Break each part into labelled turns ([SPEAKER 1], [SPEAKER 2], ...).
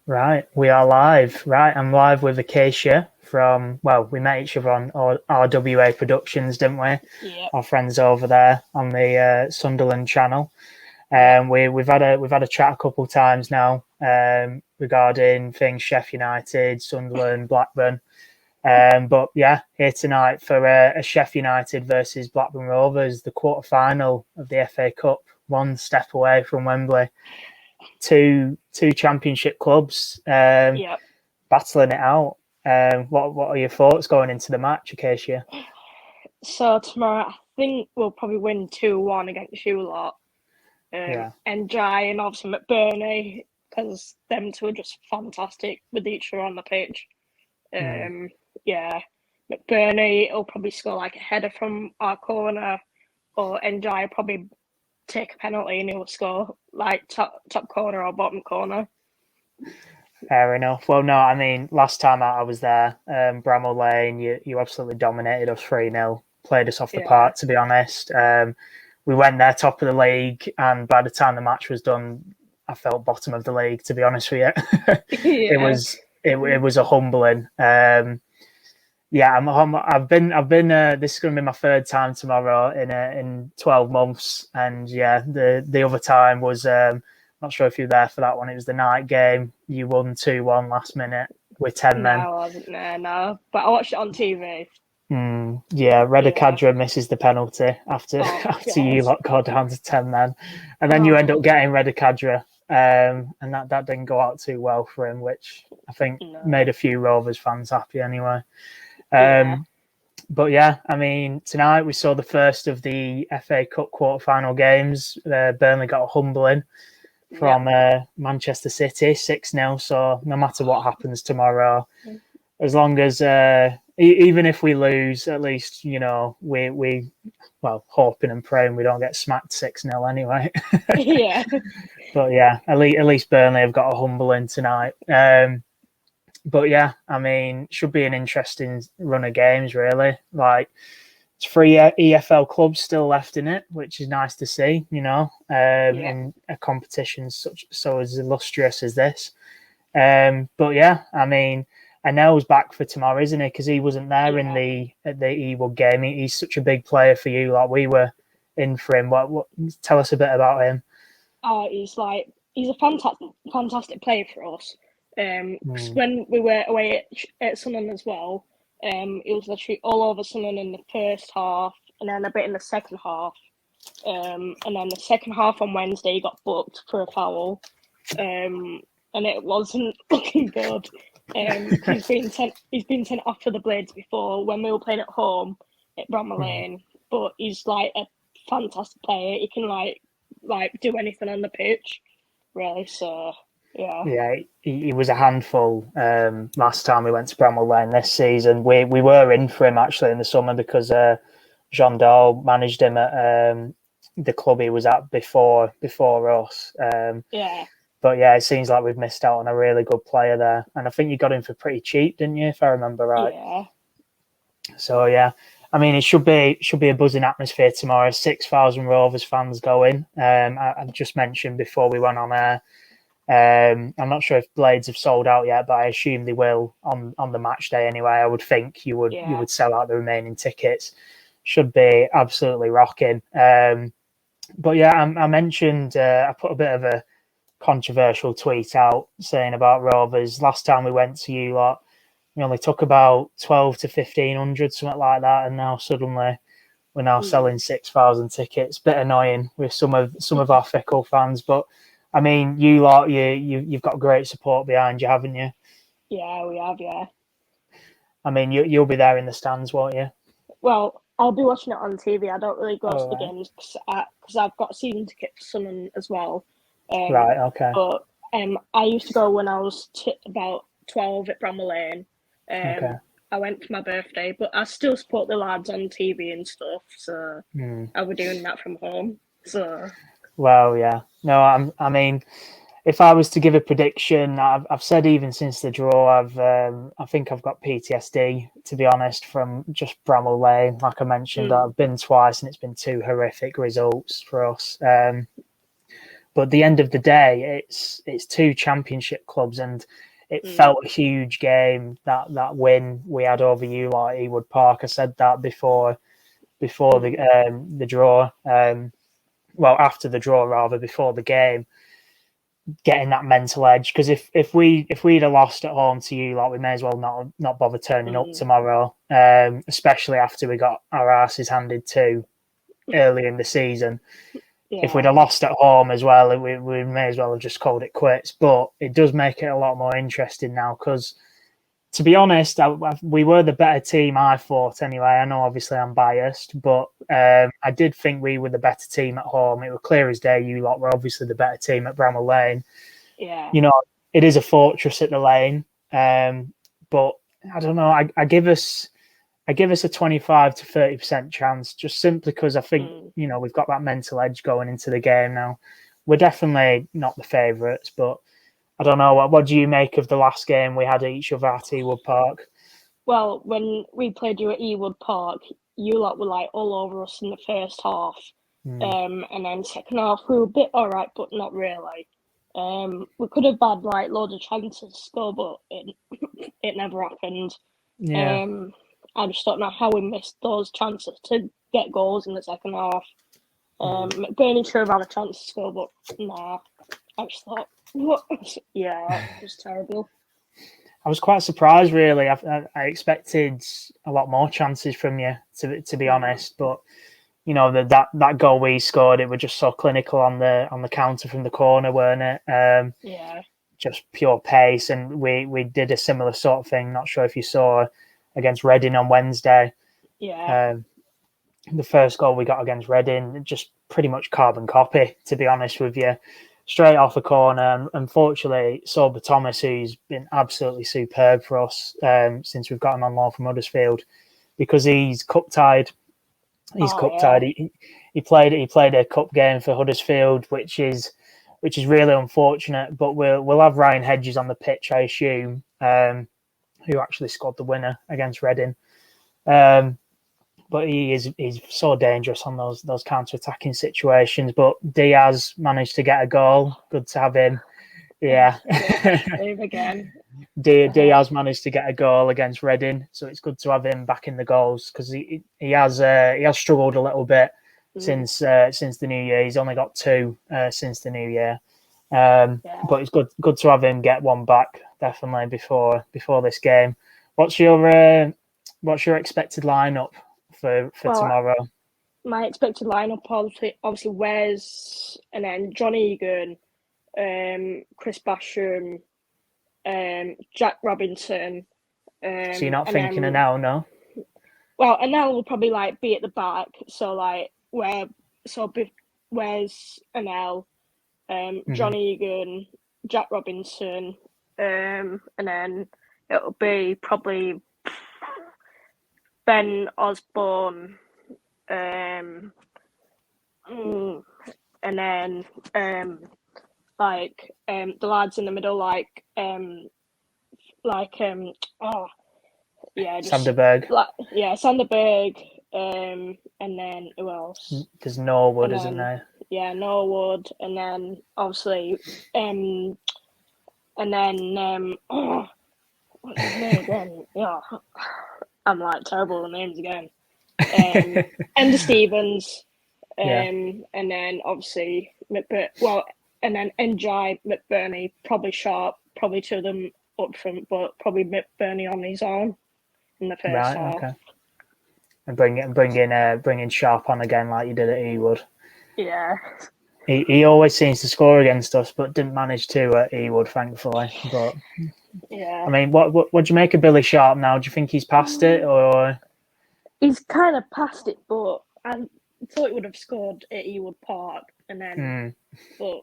[SPEAKER 1] Right, we are live. Right, I'm live with Acacia from, well, we met each other on RWA Productions, didn't we?
[SPEAKER 2] Yep.
[SPEAKER 1] Our friends over there on the Sunderland channel.
[SPEAKER 2] Yep.
[SPEAKER 1] We've had a chat a couple of times now regarding things Sheffield United, Sunderland, Blackburn. But yeah, here tonight for a Sheffield United versus Blackburn Rovers, the quarter final of the FA Cup, one step away from Wembley. Two championship clubs
[SPEAKER 2] Yep.
[SPEAKER 1] battling it out. What are your thoughts going into the match, Acacia?
[SPEAKER 2] So tomorrow, I think we'll probably win 2-1 against you lot.
[SPEAKER 1] Yeah.
[SPEAKER 2] And Jai and obviously McBurney, because them two are just fantastic with each other on the pitch. Yeah, McBurney will probably score like a header from our corner, or Njai will probably take a penalty and he'll score like top corner or bottom corner.
[SPEAKER 1] Fair enough. Well, no, I mean, last time I was there, Brammal Lane, you absolutely dominated us 3-0, played us off the
[SPEAKER 2] Yeah.
[SPEAKER 1] park, to be honest. We went there top of the league, and by the time the match was done, I felt bottom of the league, to be honest with you. it
[SPEAKER 2] Yeah.
[SPEAKER 1] was it was a humbling. Yeah, I've been. This is going to be my third time tomorrow in 12 months, and yeah, the other time was not sure if you were there for that one. It was the night game. You won 2-1 last minute with 10
[SPEAKER 2] No,
[SPEAKER 1] men.
[SPEAKER 2] I wasn't there, no. But I watched it on TV.
[SPEAKER 1] Yeah,
[SPEAKER 2] Yeah.
[SPEAKER 1] Redicadra misses the penalty after
[SPEAKER 2] Oh,
[SPEAKER 1] after
[SPEAKER 2] God.
[SPEAKER 1] you lot go down to 10 men, and then you end up getting Redicadra, and that didn't go out too well for him, which I think made a few Rovers fans happy anyway.
[SPEAKER 2] Yeah.
[SPEAKER 1] But yeah, I mean, tonight we saw the first of the FA Cup quarter-final games. Burnley got a humbling from Manchester City, 6-0. So no matter what happens tomorrow, as long as even if we lose, at least we well hoping and praying we don't get smacked 6-0 anyway.
[SPEAKER 2] Yeah.
[SPEAKER 1] But yeah, at least Burnley have got a humbling tonight. But yeah, I mean, should be an interesting run of games, really. Like, it's 3 EFL clubs still left in it, which is nice to see, in a competition so as illustrious as this. But yeah, I mean, Anel's back for tomorrow, isn't he? Because he wasn't there in the Ewood game. He's such a big player for you. Like, we were in for him. What? Tell us a bit about him.
[SPEAKER 2] Oh, he's a fantastic player for us. Cause when we were away at Sunderland as well, he was literally all over Sunderland in the first half, and then a bit in the second half. And then the second half on Wednesday, he got booked for a foul, and it wasn't looking good. He's been sent off for the Blades before when we were playing at home at Brammal Lane. But he's like a fantastic player. He can like do anything on the pitch, really. So
[SPEAKER 1] yeah, he was a handful last time we went to Bramall Lane this season. We were in for him actually in the summer because Jean Dahl managed him at the club he was at before us. But yeah, it seems like we've missed out on a really good player there, and I think you got him for pretty cheap, didn't you? If I remember right.
[SPEAKER 2] Yeah.
[SPEAKER 1] So yeah, I mean, it should be a buzzing atmosphere tomorrow. 6,000 Rovers fans going. I just mentioned before we went on air. I'm not sure if Blades have sold out yet, but I assume they will on the match day anyway. I would think you would sell out the remaining tickets. Should be absolutely rocking. But yeah, I mentioned I put a bit of a controversial tweet out saying about Rovers. Last time we went to you lot, we only took about 12 to 1,500, something like that, and now suddenly we're now selling 6,000 tickets. Bit annoying with some of our fickle fans, but I mean, you lot, you've got great support behind you, haven't you?
[SPEAKER 2] Yeah, we have. Yeah.
[SPEAKER 1] I mean, you'll be there in the stands, won't you?
[SPEAKER 2] Well, I'll be watching it on TV. I don't really go to the games because I've got a season ticket for Sunderland as well.
[SPEAKER 1] Right. Okay.
[SPEAKER 2] But I used to go when I was about 12 at Bramall Lane.
[SPEAKER 1] Okay.
[SPEAKER 2] I went for my birthday, but I still support the lads on TV and stuff. So I'll be doing that from home. So.
[SPEAKER 1] Well, yeah. No, I mean, if I was to give a prediction, I've said even since the draw, I think I've got PTSD, to be honest, from just Bramall Lane. Like I mentioned, I've been twice and it's been two horrific results for us. But at the end of the day, it's two championship clubs, and it felt a huge game, that win we had over you at Ewood Park. I said that before the draw. After the draw, rather, before the game, getting that mental edge. Because if we'd have lost at home to you, we may as well not bother turning up tomorrow. Especially after we got our asses handed to early in the season. Yeah. If we'd have lost at home as well, we may as well have just called it quits. But it does make it a lot more interesting now because, to be honest, we were the better team, I thought, anyway. I know, obviously, I'm biased, but I did think we were the better team at home. It was clear as day you lot were obviously the better team at Brammal Lane.
[SPEAKER 2] Yeah.
[SPEAKER 1] It is a fortress at the Lane, but I don't know. I give us a 25 to 30% chance, just simply because I think, we've got that mental edge going into the game now. We're definitely not the favourites, but I don't know. What do you make of the last game we had each other at Ewood Park?
[SPEAKER 2] Well, when we played you at Ewood Park, you lot were all over us in the first half. And then second half, we were a bit all right, but not really. We could have had loads of chances to score, but it never happened.
[SPEAKER 1] Yeah.
[SPEAKER 2] I just don't know how we missed those chances to get goals in the second half. McBurney should have had a chance to score, but nah. I just thought, what? Yeah, it was terrible.
[SPEAKER 1] I was quite surprised, really. I expected a lot more chances from you, to be honest. But that goal we scored, it was just so clinical on the counter from the corner, weren't it?
[SPEAKER 2] Yeah.
[SPEAKER 1] Just pure pace, and we did a similar sort of thing. Not sure if you saw against Reading on Wednesday.
[SPEAKER 2] Yeah.
[SPEAKER 1] The first goal we got against Reading, just pretty much carbon copy, to be honest with you. Straight off a corner. And unfortunately, Sober Thomas, who's been absolutely superb for us since we've got him on loan from Huddersfield, because he's cup tied. He's cup tied. He played a cup game for Huddersfield, which is really unfortunate. But we'll have Ryan Hedges on the pitch, I assume, who actually scored the winner against Reading. But he's so dangerous on those counter-attacking situations. But Diaz managed to get a goal. Good to have him. Yeah.
[SPEAKER 2] Save again.
[SPEAKER 1] Diaz managed to get a goal against Reading, so it's good to have him back in the goals because he has struggled a little bit since the new year. He's only got 2 since the new year. But it's good to have him get one back, definitely, before this game. What's your expected lineup for tomorrow?
[SPEAKER 2] My expected lineup, obviously Wes, and then John Egan, Chris Basham, Jack Robinson.
[SPEAKER 1] So you're not thinking of now, no?
[SPEAKER 2] Well, Anel will probably be at the back. So where's Anel, John Egan, Jack Robinson, and then it'll be probably Ben Osborne, and then the lads in the middle,
[SPEAKER 1] Sanderberg.
[SPEAKER 2] Sanderberg, and then who else?
[SPEAKER 1] There's Norwood, isn't there?
[SPEAKER 2] Yeah, Norwood, and then obviously, and then what's his name again? Yeah, I'm terrible with names again. Ender Stevens, and then obviously and then NJ, McBurney, probably Sharp, probably 2 of them up front, but probably McBurney on his own in the first half. Okay.
[SPEAKER 1] And bringing Sharp on again like you did at Ewood.
[SPEAKER 2] Yeah.
[SPEAKER 1] He always seems to score against us, but didn't manage to at Ewood, thankfully. But
[SPEAKER 2] yeah.
[SPEAKER 1] I mean, what do you make of Billy Sharp now? Do you think he's past it, or?
[SPEAKER 2] He's kind of past it, but I thought he would have scored at Ewood Park, and then, but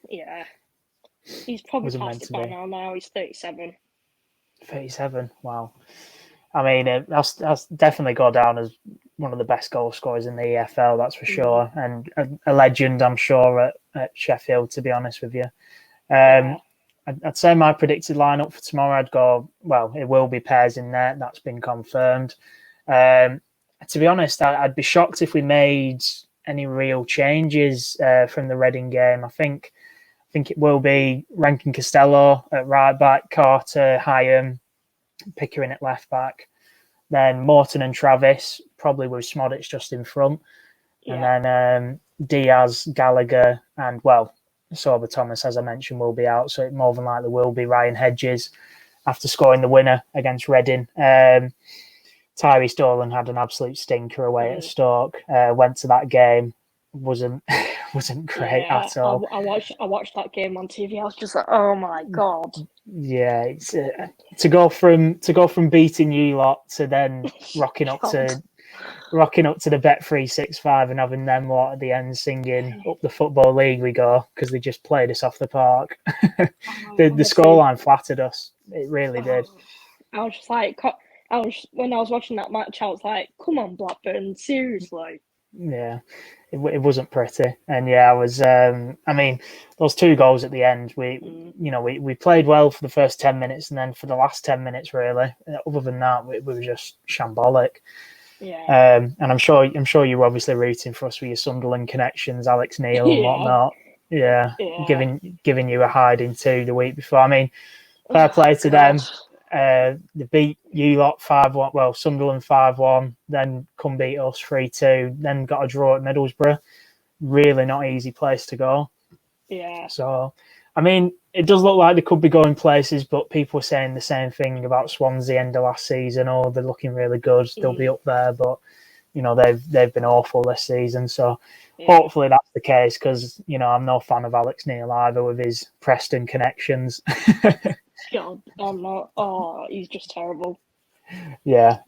[SPEAKER 2] yeah, he's probably past it by now. Now he's 37.
[SPEAKER 1] 37. Wow. I mean, that's definitely go down as one of the best goal scorers in the EFL, that's for sure, and a legend, I'm sure, at Sheffield, to be honest with you. I'd say my predicted lineup for tomorrow, I'd go, well, it will be pairs in there. That's been confirmed. To be honest, I'd be shocked if we made any real changes from the Reading game. I think it will be Rankin Costello at right back, Carter, Hyam, Pickering at left back, then Morton and Travis, probably with Smodic just in front, and then Diaz, Gallagher, and Sorba Thomas, as I mentioned, will be out, so it more than likely will be Ryan Hedges after scoring the winner against Reading. Tyrese Dolan had an absolute stinker away at Stoke. Went to that game, wasn't great at all.
[SPEAKER 2] I watched that game on TV. I was just like, oh my god.
[SPEAKER 1] Yeah, it's to go from beating you lot to then rocking up to the Bet365 and having them at the end singing "Up the Football League we go" because they just played us off the park. The scoreline flattered us. It really did.
[SPEAKER 2] I was just like, when I was watching that match, I was like, come on, Blackburn, seriously.
[SPEAKER 1] Yeah, it wasn't pretty, and I was. I mean, those 2 goals at the end. We played well for the first 10 minutes, and then for the last 10 minutes, really. Other than that, we were just shambolic.
[SPEAKER 2] Yeah.
[SPEAKER 1] And I'm sure you're obviously rooting for us with your Sunderland connections, Alex Neil and whatnot. Yeah, giving you a hiding too the week before. I mean, fair play to them. They beat you lot 5-1. Well, Sunderland 5-1. Then come beat us 3-2. Then got a draw at Middlesbrough. Really not easy place to go.
[SPEAKER 2] Yeah.
[SPEAKER 1] So, I mean, it does look like they could be going places, but people were saying the same thing about Swansea end of last season. Oh, they're looking really good. They'll be up there, but they've been awful this season. So hopefully that's the case because I'm no fan of Alex Neil either with his Preston connections.
[SPEAKER 2] God, I'm not. Oh, he's just terrible.
[SPEAKER 1] Yeah,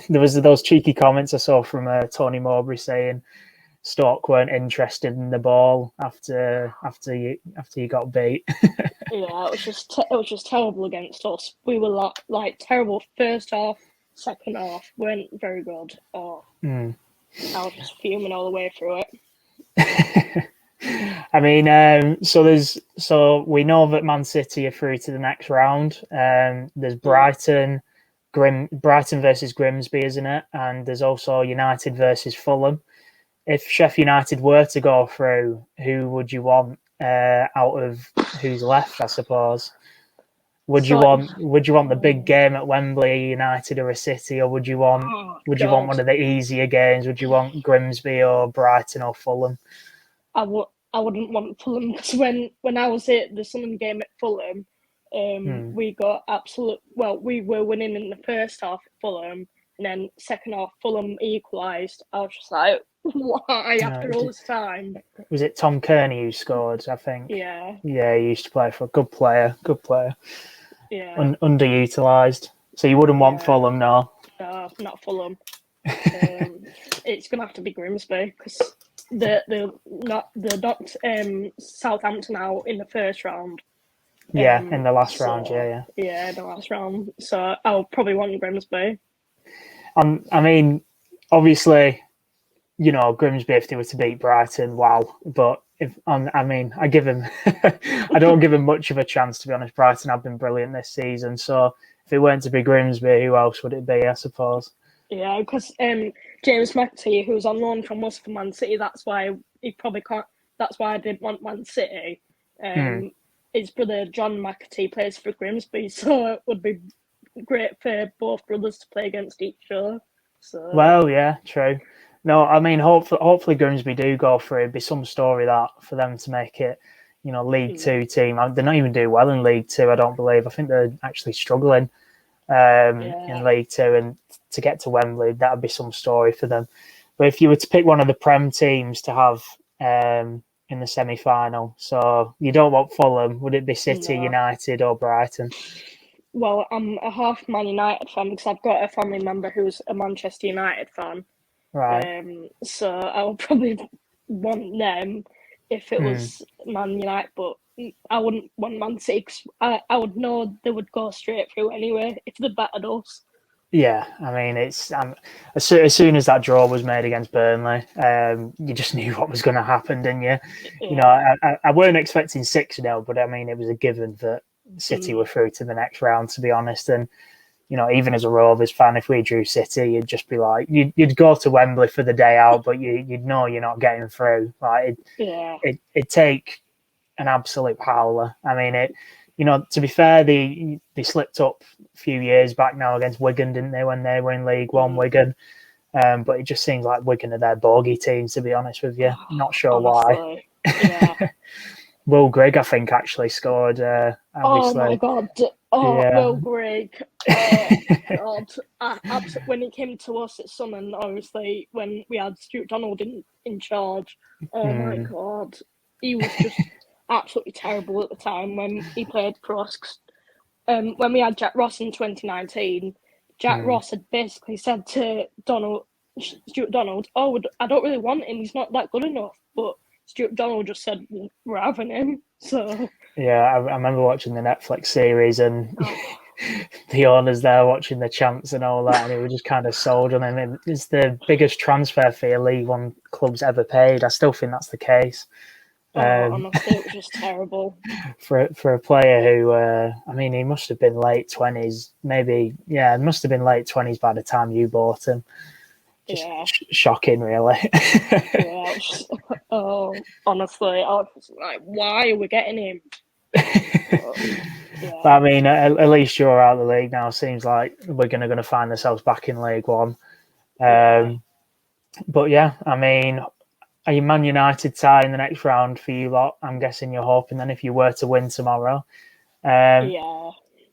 [SPEAKER 1] there was those cheeky comments I saw from Tony Mowbray saying Stoke weren't interested in the ball after you got beat.
[SPEAKER 2] Yeah, it was just terrible against us. We were like terrible first half, second half weren't very good. Oh, I was just fuming all the way through it.
[SPEAKER 1] I mean, so we know that Man City are through to the next round. There's Brighton versus Grimsby, isn't it? And there's also United versus Fulham. If Sheffield United were to go through, who would you want out of who's left? I suppose. Would you want the big game at Wembley, United or a City, or would you want one of the easier games? Would you want Grimsby or Brighton or Fulham?
[SPEAKER 2] I wouldn't want Fulham because when I was at the Sunderland game at Fulham, we got we were winning in the first half at Fulham, and then second half Fulham equalised. I was just like, why after all this time?
[SPEAKER 1] Was it Tom Kearney who scored? I think.
[SPEAKER 2] Yeah.
[SPEAKER 1] Yeah, he used to play for a good player.
[SPEAKER 2] Yeah.
[SPEAKER 1] Underutilised. So you wouldn't want Fulham, no?
[SPEAKER 2] No, not Fulham. It's gonna have to be Grimsby because they knocked Southampton out in the first round.
[SPEAKER 1] In the last round, yeah.
[SPEAKER 2] Yeah, the last round. So I'll probably want Grimsby.
[SPEAKER 1] I mean, obviously, Grimsby if they were to beat Brighton, wow. But I give him, I don't give him much of a chance to be honest. Brighton have been brilliant this season, so if it weren't to be Grimsby, who else would it be? I suppose.
[SPEAKER 2] Yeah, because James McAtee, who's on loan from us for Man City, that's why he probably can't. That's why I didn't want Man City. His brother John McAtee plays for Grimsby, so it would be great for both brothers to play against each other. So.
[SPEAKER 1] Well, yeah, true. No, I mean, hopefully Grimsby do go through. It'd be some story that for them to make it, League Two team. They're not even doing well in League Two, I don't believe. I think they're actually struggling in League Two, and to get to Wembley, that would be some story for them. But if you were to pick one of the Prem teams to have in the semi-final, so you don't want Fulham, would it be City, United or Brighton?
[SPEAKER 2] Well, I'm a half Man United fan because I've got a family member who's a Manchester United fan.
[SPEAKER 1] Right.
[SPEAKER 2] So I would probably want them if it was Man United, but I wouldn't want Man City because I would know they would go straight through anyway if they battered us.
[SPEAKER 1] Yeah, I mean, it's as soon as that draw was made against Burnley, you just knew what was going to happen, didn't you?
[SPEAKER 2] Yeah.
[SPEAKER 1] I weren't expecting 6-0, but I mean, it was a given that City were through to the next round, to be honest. And, even as a Rovers fan, if we drew City, you'd just be like, you'd go to Wembley for the day out, but you'd know you're not getting through. Like it'd take an absolute howler. I mean, to be fair, they slipped up a few years back now against Wigan, didn't they, when they were in League One, Wigan? But it just seems like Wigan are their bogey team, to be honest with you. Not sure
[SPEAKER 2] Honestly,
[SPEAKER 1] why.
[SPEAKER 2] Yeah.
[SPEAKER 1] Will Grigg, I think, actually scored.
[SPEAKER 2] Oh my God! Oh,
[SPEAKER 1] Yeah.
[SPEAKER 2] Will Grigg! Oh God! When it came to us at Sunderland, obviously when we had Stuart Donald in charge, oh my God, he was just absolutely terrible at the time when he played for us. When we had Jack Ross in 2019, Jack Ross had basically said to Stuart Donald, "Oh, I don't really want him. He's not that good enough." But Stuart Donald just said, well, "We're having him." So
[SPEAKER 1] yeah, I remember watching the Netflix series and the owners there watching the chants and all that, and he was just kind of sold on him. It's the biggest transfer fee a League One club's ever paid. I still think that's the case.
[SPEAKER 2] Honestly, it was just terrible.
[SPEAKER 1] For a player who, I mean, he must have been late 20s, maybe, yeah, it must have been late 20s by the time you bought him. Just shocking, really.
[SPEAKER 2] Yeah, honestly, I was like, why are we getting him?
[SPEAKER 1] But I mean, at least you're out of the league now. Seems like we're going to find ourselves back in League One. But yeah, I mean, are you Man United tie in the next round for you lot? I'm guessing you're hoping then if you were to win tomorrow.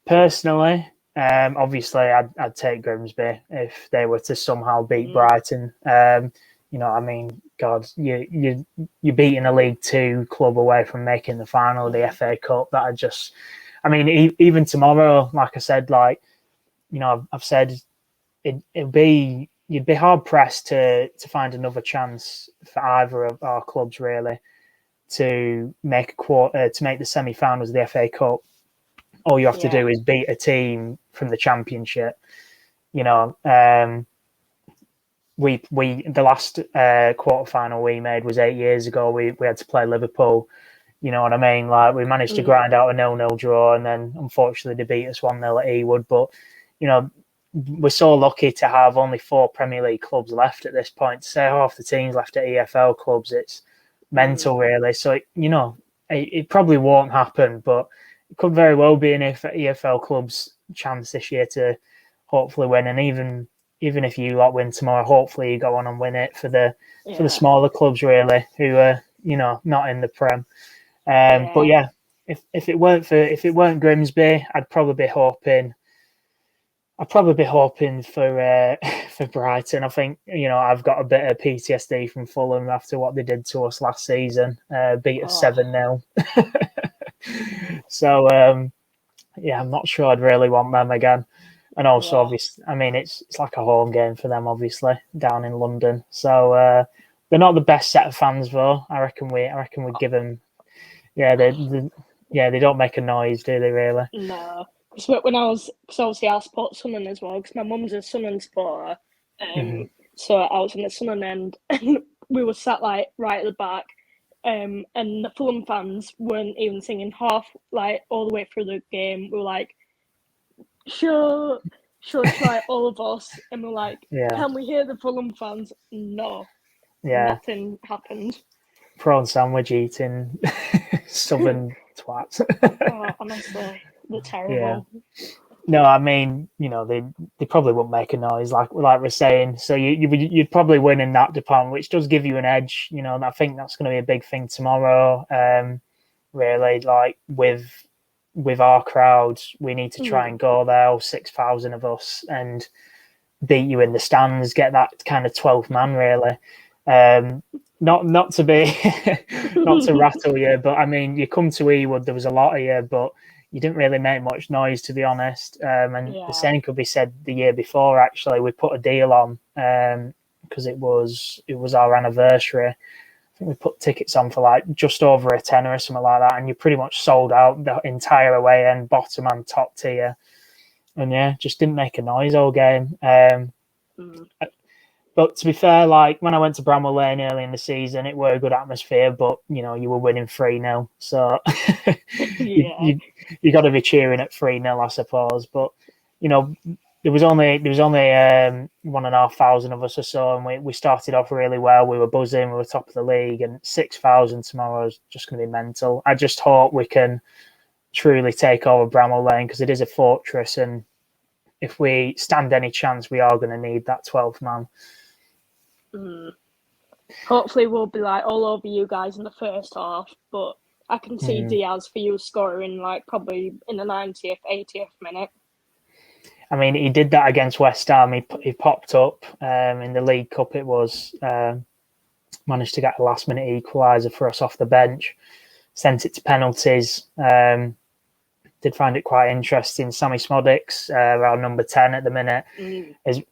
[SPEAKER 1] Personally, obviously, I'd take Grimsby if they were to somehow beat Brighton. I mean, God, you're beating a League Two club away from making the final of the FA Cup. That I mean, even tomorrow, like I said, I've said you'd be hard pressed to find another chance for either of our clubs really to make the semi-finals of the FA Cup. All you have to do is beat a team from the Championship. The last quarter final we made was 8 years ago. We had to play Liverpool. You know what I mean? Like we managed to grind out a 0-0 draw, and then unfortunately they beat us 1-0 at Ewood. But we're so lucky to have only 4 Premier League clubs left at this point. To say half the teams left at EFL clubs, it's mental, really. So it probably won't happen, but it could very well be an EFL club's chance this year to hopefully win. And even if you lot win tomorrow, hopefully you go on and win it for the smaller clubs, really, who are not in the Prem. But yeah, if it weren't Grimsby, I'd probably be hoping for Brighton. I think I've got a bit of PTSD from Fulham after what they did to us last season. Beat us 7-0. So I'm not sure I'd really want them again. And also, obviously, I mean, it's like a home game for them, obviously, down in London. So they're not the best set of fans, though. I reckon we give them. Yeah, they don't make a noise, do they? Really?
[SPEAKER 2] No. Because obviously I support Sunderland as well, because my mum's a Sunderland supporter. So I was in the Sunderland end, and we were sat like right at the back, and the Fulham fans weren't even singing half, like all the way through the game. We were like, sure, like all of us, and we're like, can we hear the Fulham fans? No, nothing happened.
[SPEAKER 1] Prawn sandwich eating southern twats.
[SPEAKER 2] Honestly, they're terrible.
[SPEAKER 1] Yeah. No, I mean, they probably wouldn't make a noise like we're saying. So you'd probably win in that department, which does give you an edge. And I think that's going to be a big thing tomorrow. Really, like with our crowds, we need to try and go there, all 6,000 of us, and beat you in the stands. Get that kind of 12th man, really. Not to be not to rattle you, but I mean, you come to Ewood, there was a lot of you, but you didn't really make much noise, to be honest. And the same could be said the year before. Actually, we put a deal on because it was our anniversary. I think we put tickets on for like just over a tenner or something like that, and you pretty much sold out the entire away end, bottom and top tier. And just didn't make a noise all game. But to be fair, like when I went to Brammal Lane early in the season, it were a good atmosphere, but you were winning 3-0. So you got to be cheering at 3-0, I suppose. But there was only 1,500 of us or so, and we started off really well. We were buzzing, we were top of the league, and 6,000 tomorrow is just going to be mental. I just hope we can truly take over Bramall Lane, because it is a fortress, and if we stand any chance, we are going to need that 12th man.
[SPEAKER 2] Hopefully we'll be like all over you guys in the first half, but I can see Diaz for you scoring like probably in the 90th, 80th minute.
[SPEAKER 1] I mean, he did that against West Ham. He popped up in the League Cup. It was managed to get a last minute equaliser for us off the bench. Sent it to penalties. Did find it quite interesting. Sammy Smodics, our number 10 at the minute, has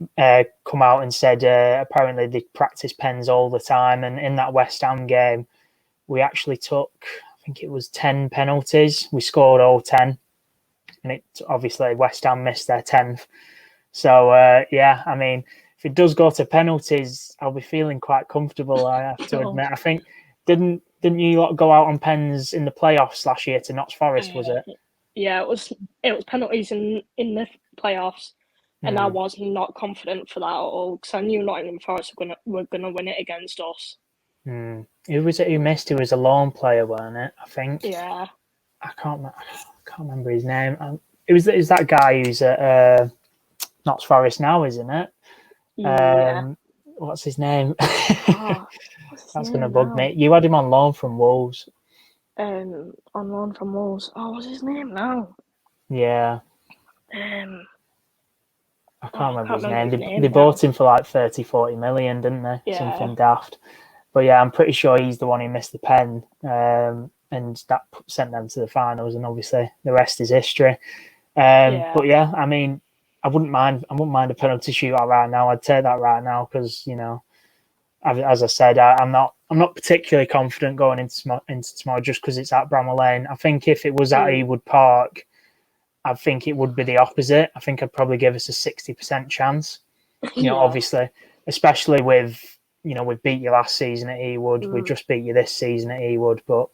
[SPEAKER 1] come out and said apparently they practice pens all the time. And in that West Ham game, we actually took, I think it was 10 penalties. We scored all 10. And it obviously West Ham missed their 10th. So, yeah, I mean, if it does go to penalties, I'll be feeling quite comfortable, I have to admit. I think, didn't you lot go out on pens in the playoffs last year to Notts Forest, was it?
[SPEAKER 2] Yeah, it was penalties in the playoffs, and I was not confident for that at all, because I knew Nottingham Forest were gonna win it against us.
[SPEAKER 1] Who was it who missed? He was a lone player, wasn't it? I think.
[SPEAKER 2] Yeah.
[SPEAKER 1] I can't remember his name. It was that guy who's at Notts Forest now, isn't it?
[SPEAKER 2] Yeah.
[SPEAKER 1] What's his name?
[SPEAKER 2] That's
[SPEAKER 1] going to bug me. You had him on loan from Wolves.
[SPEAKER 2] On loan from Wolves. Oh, what's his name now?
[SPEAKER 1] Yeah. I can't remember his name. They bought him for like 30-40 million, didn't they?
[SPEAKER 2] Yeah.
[SPEAKER 1] Something daft. But yeah, I'm pretty sure he's the one who missed the pen. And that sent them to the finals, and obviously the rest is history. But yeah, I mean, I wouldn't mind a penalty shootout right now. I'd take that right now, because, you know, as I said, I'm not particularly confident going into tomorrow just because it's at Bramall Lane. I think if it was at Ewood Park, I think it would be the opposite. I think I'd probably give us a 60% chance. You know, obviously, especially with, you know, we beat you last season at Ewood. We just beat you this season at Ewood, but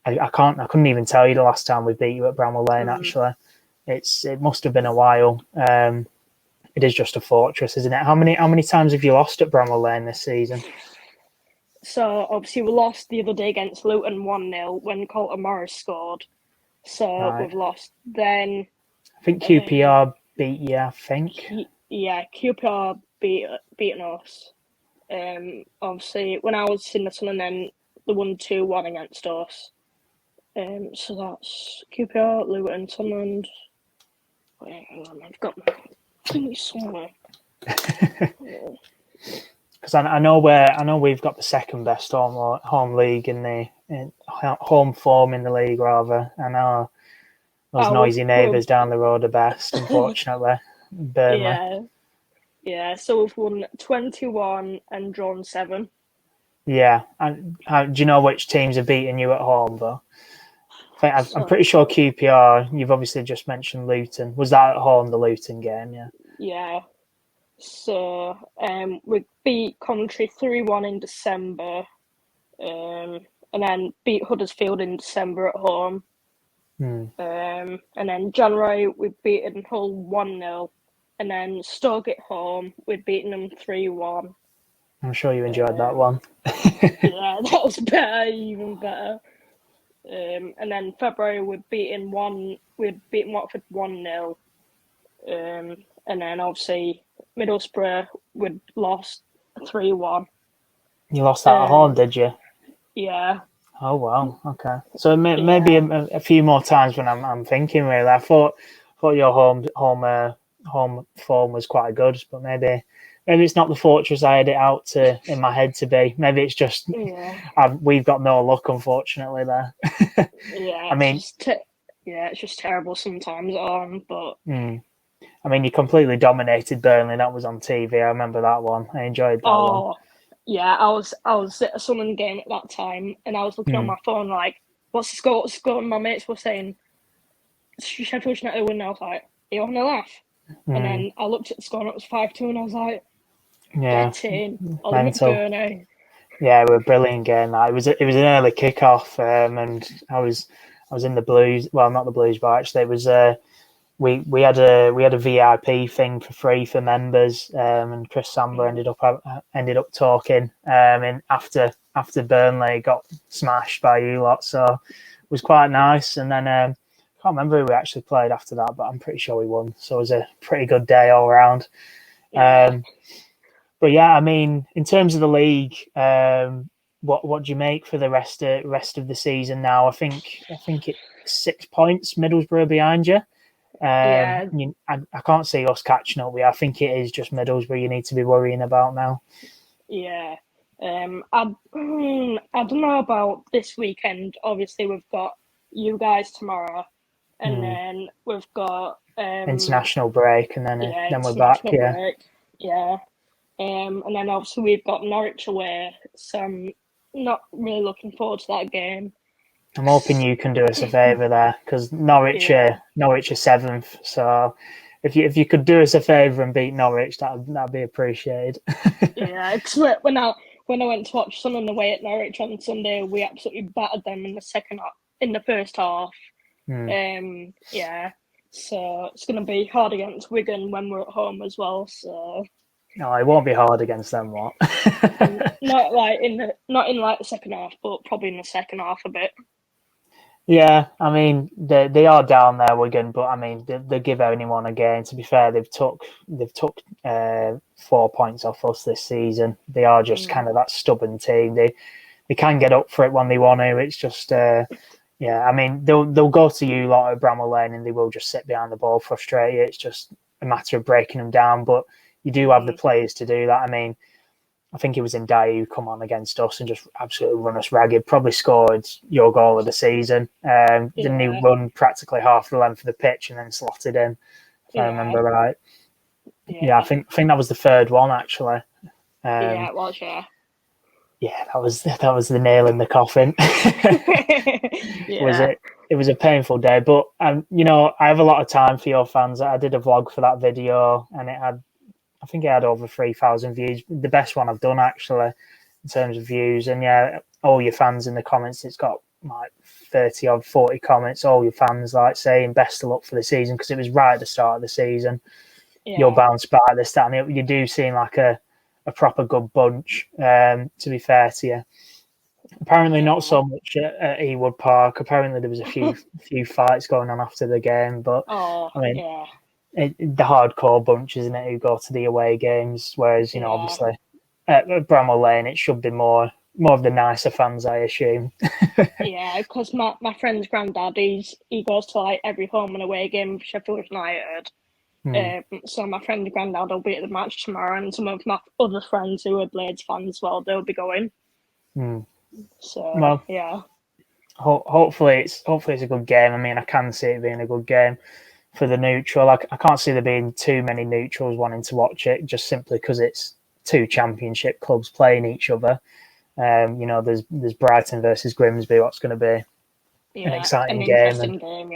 [SPEAKER 1] I couldn't even tell you the last time we beat you at Bramall Lane. Actually, it must have been a while. It is just a fortress, isn't it? How many times have you lost at Bramall Lane this season?
[SPEAKER 2] So obviously we lost the other day against Luton 1-0 when Colton Morris scored. So we've lost. Then
[SPEAKER 1] I think QPR beat you. I think.
[SPEAKER 2] QPR beaten us. Obviously when I was in the Sun, and then they won 2-1 against us. So that's QPR, Luton, Sunderland. Wait, hang on, I've got my thingy somewhere.
[SPEAKER 1] Because I know we've got the second best home league in home form in the league, rather. I know those noisy neighbours down the road are best, unfortunately. Burnley.
[SPEAKER 2] Yeah. So we've won 21 and drawn 7.
[SPEAKER 1] Yeah. And do you know which teams are beating you at home though? I'm pretty sure QPR. You've obviously just mentioned Luton. Was that at home, the Luton game? Yeah.
[SPEAKER 2] Yeah. So we beat Coventry 3-1 in December, and then beat Huddersfield in December at home. And then January we'd beaten Hull 1-0, and then Stoke at home we'd beaten them 3-1.
[SPEAKER 1] I'm sure you enjoyed that one.
[SPEAKER 2] Yeah, that was better, even better. And then February we'd beaten Watford 1-0. And then obviously Middlesbrough we'd lost 3-1.
[SPEAKER 1] You lost that at home, did you?
[SPEAKER 2] Yeah.
[SPEAKER 1] Oh wow. Okay. So maybe a few more times when I'm thinking really. I thought your home form was quite good, but maybe it's not the fortress I had it out in my head to be. Maybe it's just we've got no luck, unfortunately. There.
[SPEAKER 2] Yeah.
[SPEAKER 1] I mean,
[SPEAKER 2] it's just terrible sometimes but.
[SPEAKER 1] I mean, you completely dominated Burnley. That was on TV. I remember that one. I enjoyed that one.
[SPEAKER 2] Yeah, I was at a Sunderland game at that time, and I was looking on my phone like, "What's the score? What's the score?" And my mates were saying, "Sheffield United win." I was like, "Are you having a laugh?" And then I looked at the score, and it was 5-2, and I was like, "Get in,
[SPEAKER 1] mental."
[SPEAKER 2] Burnley.
[SPEAKER 1] Yeah, it was a brilliant game. It was an early kickoff, and I was in the Blues. Well, not the Blues, but actually it was we had a VIP thing for free for members, and Chris Samba ended up talking, and after Burnley got smashed by you lot, so it was quite nice. And then I can't remember who we actually played after that, but I'm pretty sure we won. So it was a pretty good day all around.
[SPEAKER 2] Yeah.
[SPEAKER 1] But yeah, I mean, in terms of the league, what do you make for the rest of the season now? I think it's 6 points, Middlesbrough behind you.
[SPEAKER 2] Yeah.
[SPEAKER 1] I can't see us catching up with you. I think it is just Middlesbrough you need to be worrying about now.
[SPEAKER 2] Yeah. I don't know about this weekend. Obviously, we've got you guys tomorrow, and then we've got
[SPEAKER 1] international break, and then we're back.
[SPEAKER 2] international break. Yeah. And then obviously we've got Norwich away, so I'm not really looking forward to that game.
[SPEAKER 1] I'm hoping you can do us a favour there, because Norwich are 7th. So if you could do us a favour and beat Norwich, that'd be appreciated.
[SPEAKER 2] Yeah, because when I went to watch Sunderland away at Norwich on Sunday, we absolutely battered them in the first half. Yeah, so it's going to be hard against Wigan when we're at home as well. So
[SPEAKER 1] no, it won't be hard against them. What?
[SPEAKER 2] not in the second half, but probably in the second half a bit.
[SPEAKER 1] Yeah, I mean they are down there, Wigan, but I mean they give anyone a game. To be fair, they've took 4 points off us this season. They are just kind of that stubborn team. They can get up for it when they want to. It's just I mean they'll go to you lot at Brammal Lane and they will just sit behind the ball frustrated. It's just a matter of breaking them down. But you do have the players to do that. I mean, I think it was Ndiaye who come on against us and just absolutely run us ragged. Probably scored your goal of the season. Then he run practically half the length of the pitch and then slotted in, if I remember right. Yeah, I think that was the third one actually.
[SPEAKER 2] Yeah, it was. Yeah.
[SPEAKER 1] Yeah, that was the nail in the coffin. It was a painful day, but I have a lot of time for your fans. I did a vlog for that video, and I think it had over 3,000 views. The best one I've done actually in terms of views. And yeah, all your fans in the comments, it's got like 30 or 40 comments. All your fans like saying best of luck for the season, because it was right at the start of the season. Yeah. You'll bounce back this, that, and you do seem like a proper good bunch, to be fair to you. Apparently not so much at Ewood Park. Apparently there was a few fights going on after the game, but I mean, the hardcore bunch, isn't it, who go to the away games, whereas obviously at Bramall Lane it should be more of the nicer fans, I assume.
[SPEAKER 2] Yeah, because my friend's granddad, he goes to like every home and away game for Sheffield United. So my friend's granddad will be at the match tomorrow, and some of my other friends who are Blades fans as well, they'll be going. So yeah.
[SPEAKER 1] Hopefully it's a good game. I mean, I can see it being a good game for the neutral. I can't see there being too many neutrals wanting to watch it, just simply because it's two championship clubs playing each other. There's Brighton versus Grimsby. What's going to be an exciting game.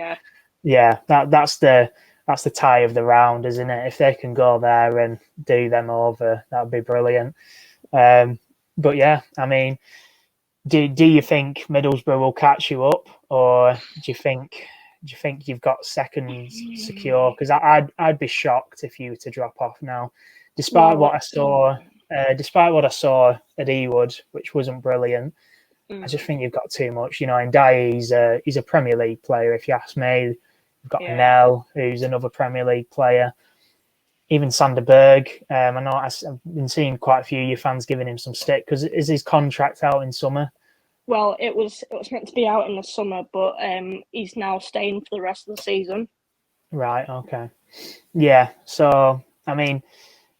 [SPEAKER 1] Yeah, that's the tie of the round, isn't it? If they can go there and do them over, that would be brilliant. But yeah, I mean, do you think Middlesbrough will catch you up, or do you think you've got second secure? Because I'd be shocked if you were to drop off now, despite what I saw at Ewood, which wasn't brilliant. I just think you've got too much. Ndiaye, he's a Premier League player, if you ask me. You've got Nell, who's another Premier League player. Even Sander Berg. I know I've been seeing quite a few of your fans giving him some stick, because is his contract out in summer?
[SPEAKER 2] Well, it was meant to be out in the summer, but he's now staying for the rest of the season.
[SPEAKER 1] Right. Okay. Yeah. So I mean,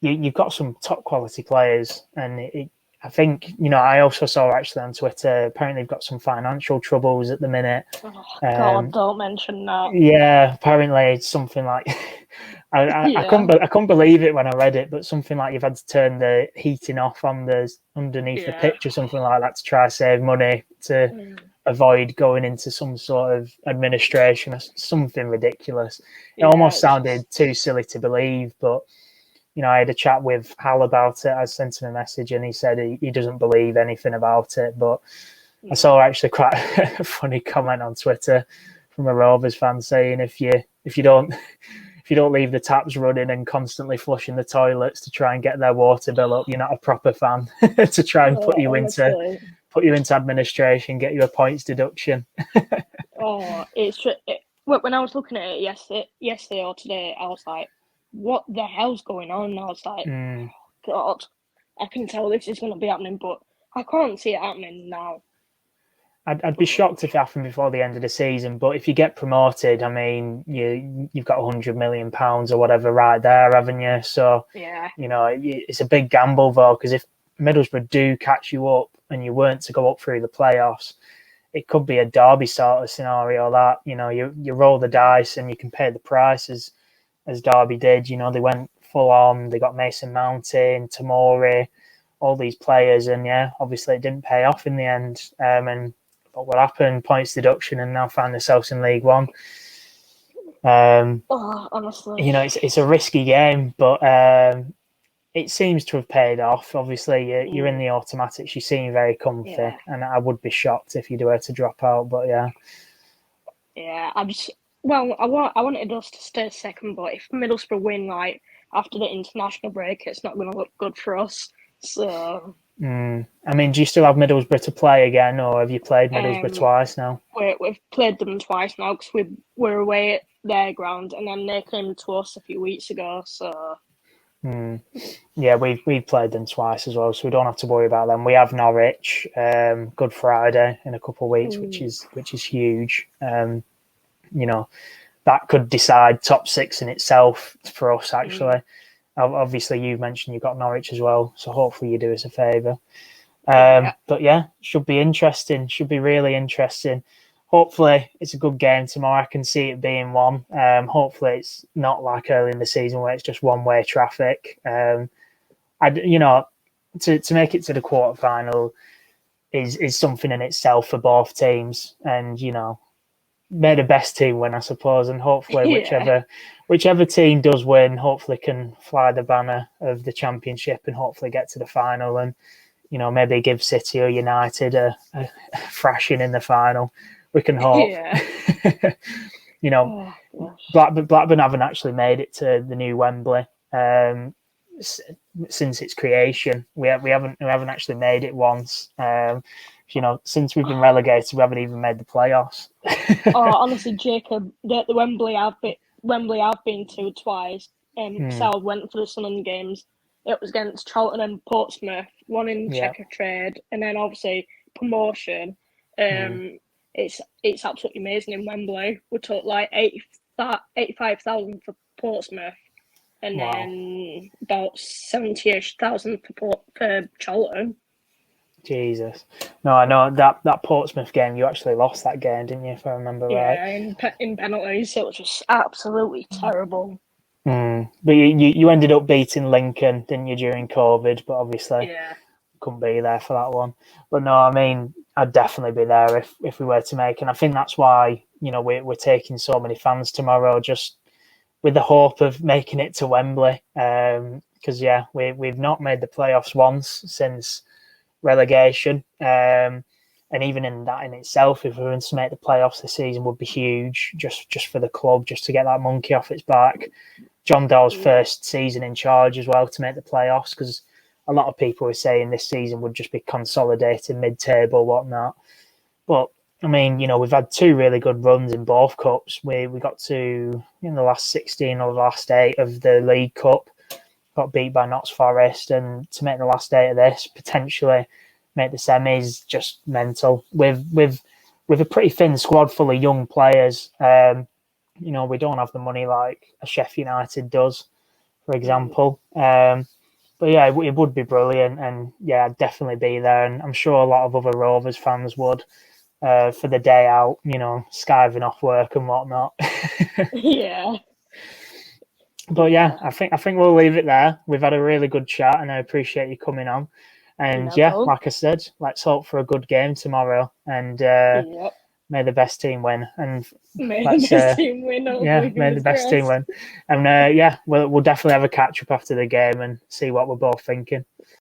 [SPEAKER 1] you've got some top quality players, and I think I also saw actually on Twitter. Apparently, they've got some financial troubles at the minute.
[SPEAKER 2] Oh, God, don't mention that.
[SPEAKER 1] Yeah. Apparently, it's something like I couldn't believe it when I read it, but something like you've had to turn the heating off on the underneath the pitch or something like that to try to save money to avoid going into some sort of administration or something ridiculous. It almost sounded too silly to believe, but I had a chat with Hal about it. I sent him a message and he said he doesn't believe anything about it, but I saw actually quite a funny comment on Twitter from a Rovers fan saying if you don't leave the taps running and constantly flushing the toilets to try and get their water bill up, you're not a proper fan. To try and put you into administration, get you a points deduction.
[SPEAKER 2] When I was looking at it yesterday or today, I was like, what the hell's going on? And I was like, oh, God, I can tell this is going to be happening, but I can't see it happening now.
[SPEAKER 1] I'd be shocked if it happened before the end of the season, but if you get promoted, I mean, you've got £100 million or whatever right there, haven't you? So,
[SPEAKER 2] yeah,
[SPEAKER 1] it's a big gamble, though, because if Middlesbrough do catch you up and you weren't to go up through the playoffs, it could be a Derby sort of scenario that, you roll the dice and you can pay the price as Derby did. They went full on, they got Mason Mount in, Tamori, all these players, and obviously it didn't pay off in the end. And what happened? Points deduction, and now find themselves in League One.
[SPEAKER 2] Honestly,
[SPEAKER 1] it's a risky game, but it seems to have paid off. Obviously, you're in the automatics. You seem very comfy, and I would be shocked if you were to drop out. But
[SPEAKER 2] I wanted us to stay second, but if Middlesbrough win after the international break, it's not going to look good for us. So.
[SPEAKER 1] I mean, do you still have Middlesbrough to play again, or have you played Middlesbrough twice now?
[SPEAKER 2] We've played them twice now because we're away at their ground, and then they came to us a few weeks ago. So.
[SPEAKER 1] Yeah, we've played them twice as well, so we don't have to worry about them. We have Norwich, Good Friday in a couple of weeks, which is huge. That could decide top 6 in itself for us. Actually, obviously you mentioned you've got Norwich as well, so hopefully you do us a favour. But should be interesting. Should be really interesting. Hopefully it's a good game tomorrow. I can see it being one. Hopefully it's not like early in the season where it's just one-way traffic. To make it to the quarterfinal is something in itself for both teams, and may the best team win, I suppose, and hopefully whichever team does win, hopefully can fly the banner of the championship and hopefully get to the final, and maybe give City or United a thrashing in the final. We can hope. Blackburn haven't actually made it to the new Wembley since its creation. We haven't actually made it once. Since we've been relegated, we haven't even made the playoffs.
[SPEAKER 2] Honestly, Jakob, the Wembley I've been to twice. So I went for the Sunderland games. It was against Charlton and Portsmouth, one in Checkatrade, and then obviously promotion. It's absolutely amazing in Wembley. We took 85,000 for Portsmouth, and then about 70,000 for Charlton.
[SPEAKER 1] Jesus, no, I know that Portsmouth game. You actually lost that game, didn't you? If I remember right.
[SPEAKER 2] Yeah, in penalties, it was just absolutely terrible.
[SPEAKER 1] But you ended up beating Lincoln, didn't you, during COVID? But obviously, couldn't be there for that one. But no, I mean, I'd definitely be there if we were to make. And I think that's why we're taking so many fans tomorrow, just with the hope of making it to Wembley. Because we've not made the playoffs once since relegation. And even in that in itself, if we were to make the playoffs this season, would be huge just for the club, just to get that monkey off its back. John Dell's first season in charge as well to make the playoffs, because a lot of people were saying this season would just be consolidating mid-table, whatnot. But I mean, we've had 2 really good runs in both cups. We got to the last 16 or the last 8 of the League Cup, got beat by Notts Forest, and to make the last 8 of this, potentially make the semis, just mental. With a pretty thin squad full of young players. We don't have the money like a Sheffield United does, for example. But yeah, it would be brilliant, and I'd definitely be there, and I'm sure a lot of other Rovers fans would for the day out, skiving off work and whatnot.
[SPEAKER 2] Yeah.
[SPEAKER 1] But I think we'll leave it there. We've had a really good chat, and I appreciate you coming on. And like I said, let's hope for a good game tomorrow, and may the best team win. And
[SPEAKER 2] may the best team win.
[SPEAKER 1] May the best team win. And we'll definitely have a catch up after the game and see what we're both thinking.